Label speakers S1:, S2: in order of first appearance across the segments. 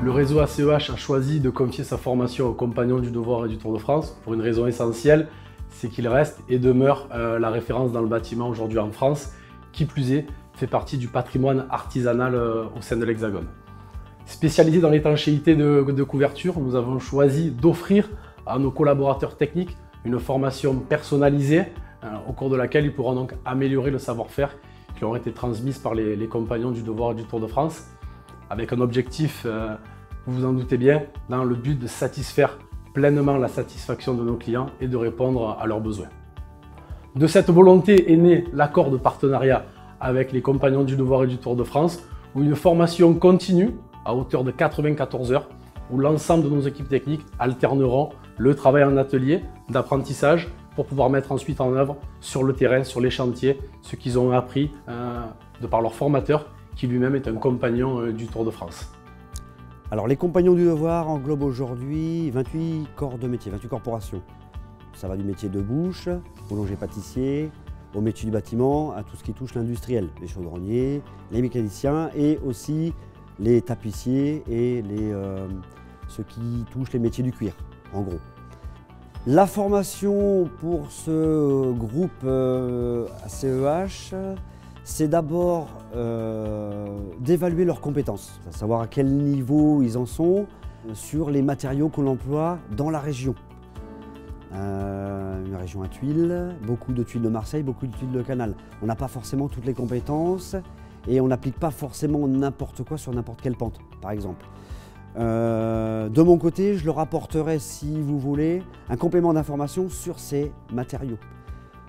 S1: Le réseau ACEH a choisi de confier sa formation aux compagnons du devoir et du Tour de France pour une raison essentielle, c'est qu'il reste et demeure la référence dans le bâtiment aujourd'hui en France, qui plus est, fait partie du patrimoine artisanal au sein de l'Hexagone. Spécialisé dans l'étanchéité de couverture, nous avons choisi d'offrir à nos collaborateurs techniques une formation personnalisée au cours de laquelle ils pourront donc améliorer le savoir-faire qui leur a été transmis par les compagnons du devoir et du Tour de France, avec un objectif, vous vous en doutez bien, dans le but de satisfaire pleinement la satisfaction de nos clients et de répondre à leurs besoins. De cette volonté est né l'accord de partenariat avec les compagnons du devoir et du Tour de France, où une formation continue à hauteur de 94 heures, où l'ensemble de nos équipes techniques alterneront le travail en atelier d'apprentissage pour pouvoir mettre ensuite en œuvre sur le terrain, sur les chantiers, ce qu'ils ont appris de par leur formateur, qui lui-même est un compagnon du Tour de France.
S2: Alors les compagnons du devoir englobent aujourd'hui 28 corps de métier, 28 corporations. Ça va du métier de bouche, boulanger-pâtissier, au métier du bâtiment, à tout ce qui touche l'industriel, les chaudronniers, les mécaniciens et aussi les tapissiers et ceux qui touchent les métiers du cuir, en gros. La formation pour ce groupe ACEH, c'est d'abord d'évaluer leurs compétences, à savoir à quel niveau ils en sont sur les matériaux qu'on emploie dans la région. Une région à tuiles, beaucoup de tuiles de Marseille, beaucoup de tuiles de Canal. On n'a pas forcément toutes les compétences et on n'applique pas forcément n'importe quoi sur n'importe quelle pente, par exemple. De mon côté, je leur apporterai, si vous voulez, un complément d'information sur ces matériaux.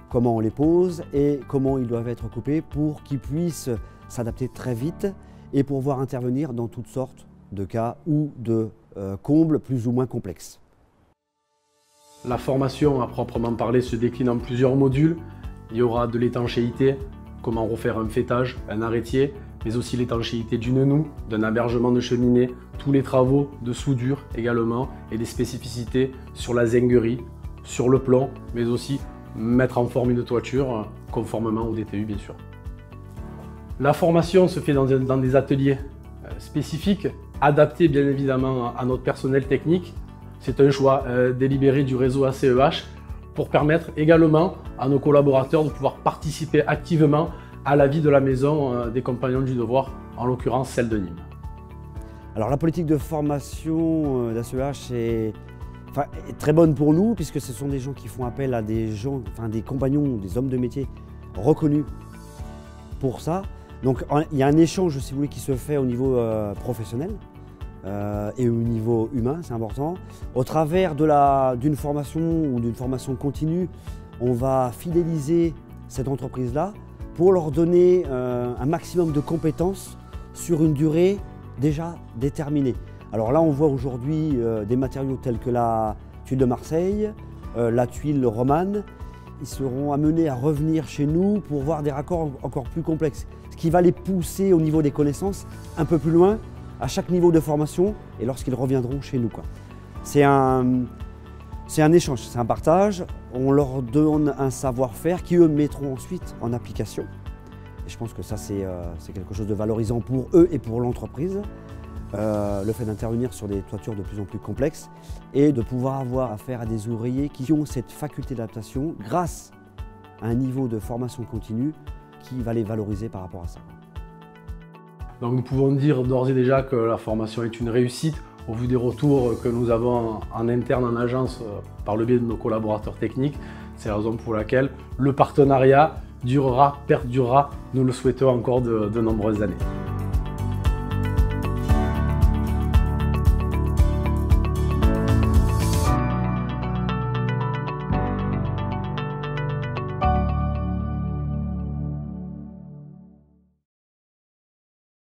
S2: Comment on les pose et comment ils doivent être coupés pour qu'ils puissent s'adapter très vite et pouvoir intervenir dans toutes sortes de cas ou de combles plus ou moins complexes.
S1: La formation à proprement parler se décline en plusieurs modules. Il y aura de l'étanchéité, comment refaire un fêtage, un arrêtier, mais aussi l'étanchéité d'une noue, d'un hébergement de cheminée, tous les travaux de soudure également et des spécificités sur la zinguerie, sur le plomb, mais aussi mettre en forme une toiture conformément au DTU bien sûr. La formation se fait dans des ateliers spécifiques, adaptés bien évidemment à notre personnel technique. C'est un choix délibéré du réseau ACEH pour permettre également à nos collaborateurs de pouvoir participer activement à la vie de la maison des compagnons du devoir, en l'occurrence celle de Nîmes.
S2: Alors la politique de formation d'ACEH est très bonne pour nous puisque ce sont des gens qui font appel à des compagnons, des hommes de métier reconnus pour ça. Donc il y a un échange, si vous voulez, qui se fait au niveau professionnel. Et au niveau humain, c'est important. Au travers d'une formation ou d'une formation continue, on va fidéliser cette entreprise-là pour leur donner un maximum de compétences sur une durée déjà déterminée. Alors là, on voit aujourd'hui des matériaux tels que la tuile de Marseille, la tuile romane. Ils seront amenés à revenir chez nous pour voir des raccords encore plus complexes, ce qui va les pousser au niveau des connaissances un peu plus loin, à chaque niveau de formation et lorsqu'ils reviendront chez nous. C'est un échange, c'est un partage. On leur donne un savoir-faire qui eux mettront ensuite en application. Et je pense que ça c'est quelque chose de valorisant pour eux et pour l'entreprise. Le fait d'intervenir sur des toitures de plus en plus complexes et de pouvoir avoir affaire à des ouvriers qui ont cette faculté d'adaptation grâce à un niveau de formation continue qui va les valoriser par rapport à ça.
S1: Donc nous pouvons dire d'ores et déjà que la formation est une réussite au vu des retours que nous avons en interne en agence par le biais de nos collaborateurs techniques. C'est la raison pour laquelle le partenariat durera, perdurera, nous le souhaitons encore de nombreuses années.